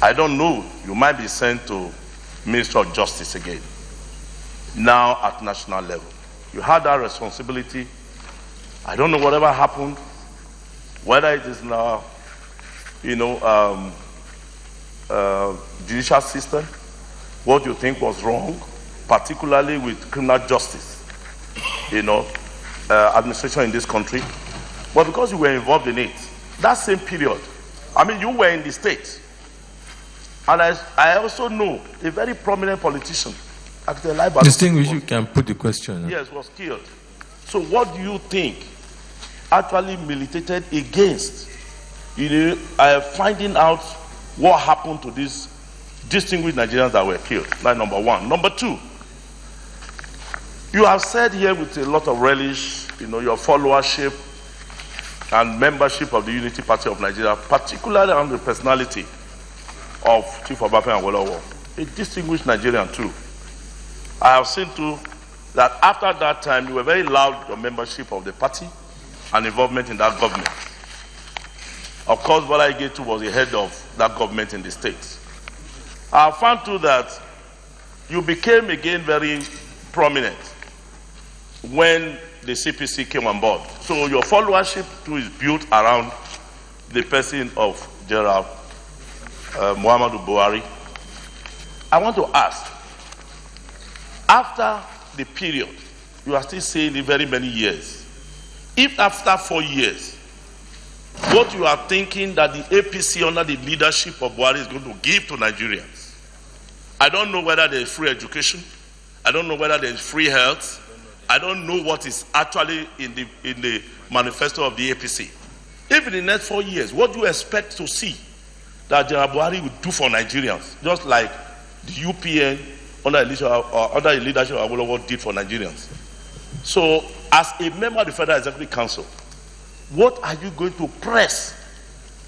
I don't know, you might be sent to Ministry of Justice again, now at national level. You had that responsibility. I don't know whatever happened, whether it is now, judicial system, what you think was wrong, particularly with criminal justice, administration in this country. But because you were involved in it, that same period, I mean, you were in the state. And I also know a very prominent politician, distinguished, you can put the question. Yes, was killed. So what do you think actually militated against, finding out what happened to these distinguished Nigerians that were killed? That's number one. Number two, you have said here with a lot of relish, your followership and membership of the Unity Party of Nigeria, particularly on the personality of Chief Obafemi Awolowo, a distinguished Nigerian too. I have seen too that after that time you were very loud your membership of the party and involvement in that government. Of course, Bola Igetu was the head of that government in the States. I have found too that you became again very prominent when the CPC came on board. So your followership too is built around the person of General Muhammadu Buhari. I want to ask, after the period, you are still saying in very many years, if after 4 years, what you are thinking that the APC under the leadership of Buhari is going to give to Nigerians, I don't know whether there is free education, I don't know whether there is free health, I don't know what is actually in the manifesto of the APC. If in the next 4 years, what do you expect to see that General Buhari would do for Nigerians, just like the UPN under the leadership of Awolowo did for Nigerians? So, as a member of the Federal Executive Council, what are you going to press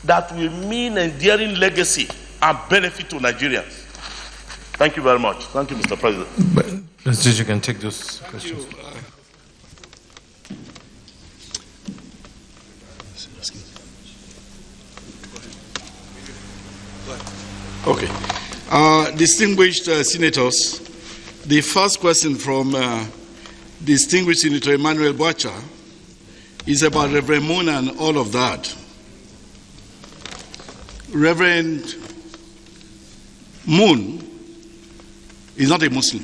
that will mean enduring legacy and benefit to Nigerians? Thank you very much. Thank you, Mr. President. But, you can take those questions. Okay. Distinguished senators, the first question from distinguished Senator Emmanuel Boacha is about Reverend Moon and all of that. Reverend Moon is not a Muslim,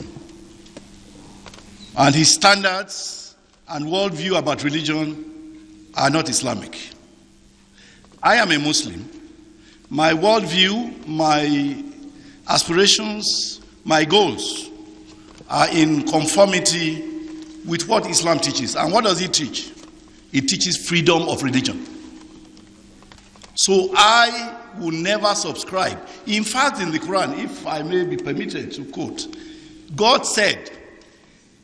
and his standards and worldview about religion are not Islamic. I am a Muslim. My worldview, my aspirations, my goals are in conformity with what Islam teaches. And what does it teach? It teaches freedom of religion. So I will never subscribe. In fact, in the Quran, if I may be permitted to quote, God said,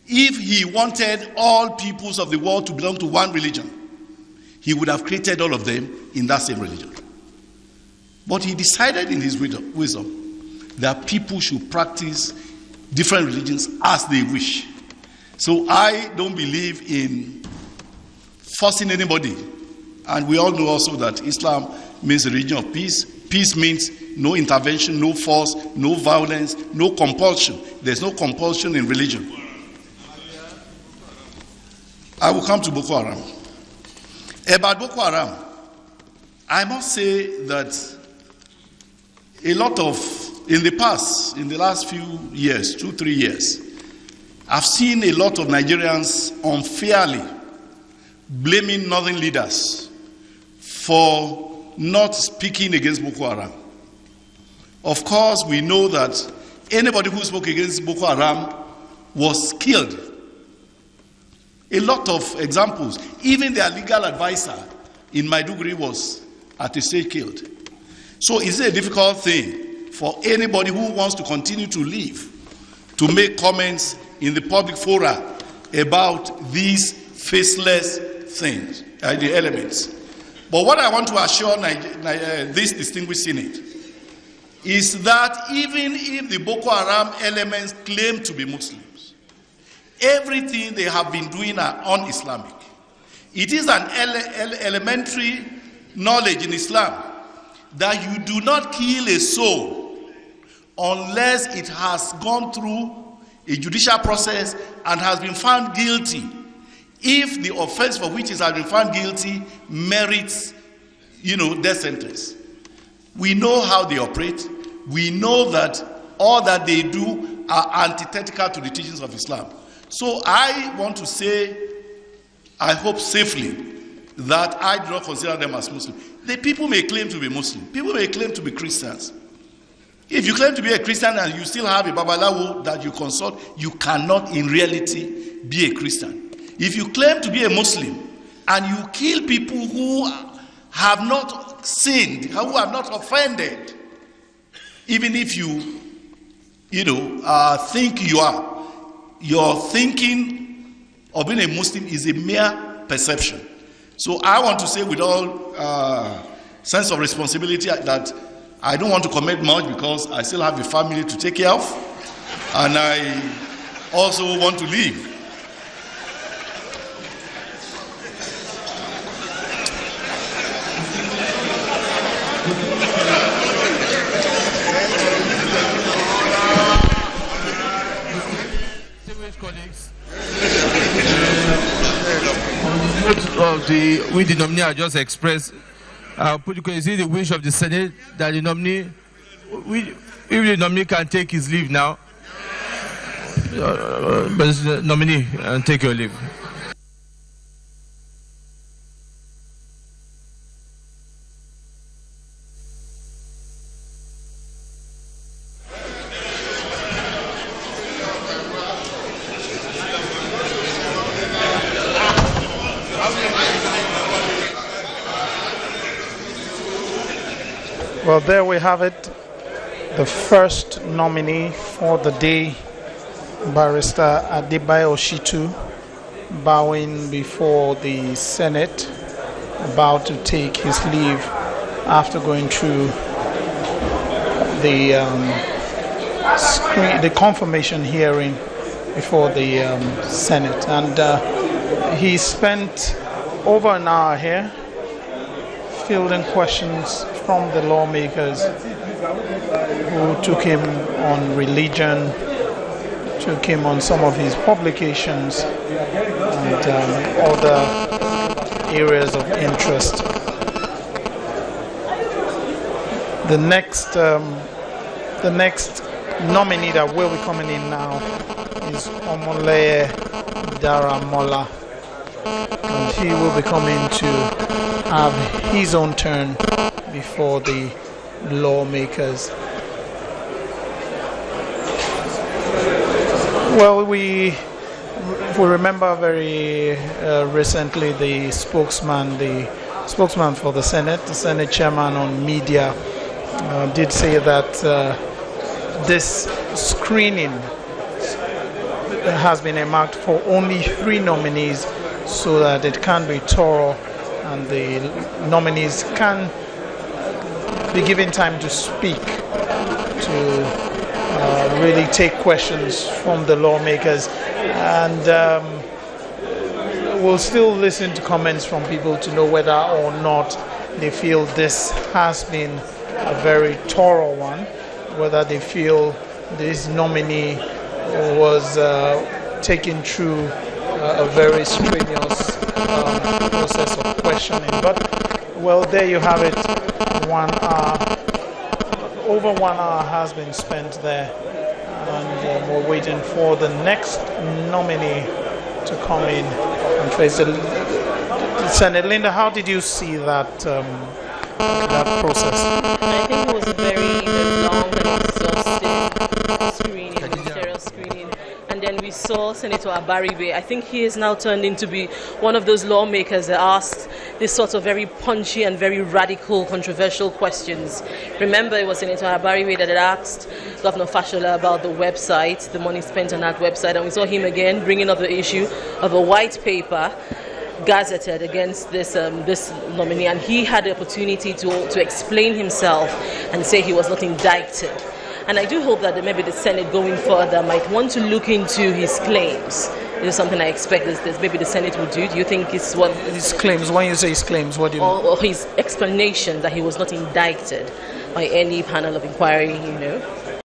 if he wanted all peoples of the world to belong to one religion, he would have created all of them in that same religion. But he decided in his wisdom that people should practice different religions as they wish. So I don't believe in forcing anybody. And we all know also that Islam means a religion of peace. Peace means no intervention, no force, no violence, no compulsion. There's no compulsion in religion. I will come to Boku Haram. About Boku Haram, I must say that a lot of, in the past, in the last few years, 2-3 years, I've seen a lot of Nigerians unfairly blaming northern leaders for not speaking against Boko Haram. Of course, we know that anybody who spoke against Boko Haram was killed. A lot of examples. Even their legal advisor in Maiduguri was at a stage killed. So is it a difficult thing for anybody who wants to continue to live to make comments in the public fora about these faceless things, the elements? But what I want to assure this distinguished Senate is that even if the Boko Haram elements claim to be Muslims, everything they have been doing are un-Islamic. It is an elementary knowledge in Islam that you do not kill a soul unless it has gone through a judicial process and has been found guilty. If the offense for which it has been found guilty merits, death sentence. We know how they operate. We know that all that they do are antithetical to the teachings of Islam. So I want to say, I hope safely, that I do not consider them as Muslim. The people may claim to be Muslim. People may claim to be Christians. If you claim to be a Christian and you still have a Babalawo that you consult, you cannot in reality be a Christian. If you claim to be a Muslim and you kill people who have not sinned, who have not offended, even if you think you are, your thinking of being a Muslim is a mere perception. So I want to say with all sense of responsibility that I don't want to comment much because I still have a family to take care of, and I also want to leave. We the nominee are just expressed. Is it the wish of the Senate that the nominee, if the nominee can take his leave now, but the nominee, take your leave. Well, there we have it. The first nominee for the day, Barrister Adebayo Shittu, bowing before the Senate, about to take his leave after going through the confirmation hearing before the Senate. And he spent over an hour here fielding questions from the lawmakers who took him on religion, took him on some of his publications and other areas of interest. The next nominee that will be coming in now is Omoleye Daramola, and he will be coming to have his own turn before the lawmakers. Well, we remember very recently the spokesman for the Senate chairman on media did say that this screening has been earmarked for only 3 nominees so that it can be thorough and the nominees can be given time to speak, to really take questions from the lawmakers, and we'll still listen to comments from people to know whether or not they feel this has been a very thorough one, whether they feel this nominee was taken through a very strenuous process of questioning. But, well, there you have it. 1 hour, over 1 hour has been spent there, and we're waiting for the next nominee to come in and face the Senate. Linda, how did you see that that process? I think it was a very long and exhaustive screening, ministerial screening. And then we saw Senator Abaribe. I think he has now turned into be one of those lawmakers that asked this sort of very punchy and very radical, controversial questions. Remember, it was Senator Abaribe that had asked Governor Fashola about the website, the money spent on that website, and we saw him again bringing up the issue of a white paper gazetted against this nominee, and he had the opportunity to explain himself and say he was not indicted. And I do hope that maybe the Senate going further might want to look into his claims. This is something I expect that maybe the Senate will do. Do you think it's what his claims? When you say his claims, what do you mean? Or his explanation that he was not indicted by any panel of inquiry,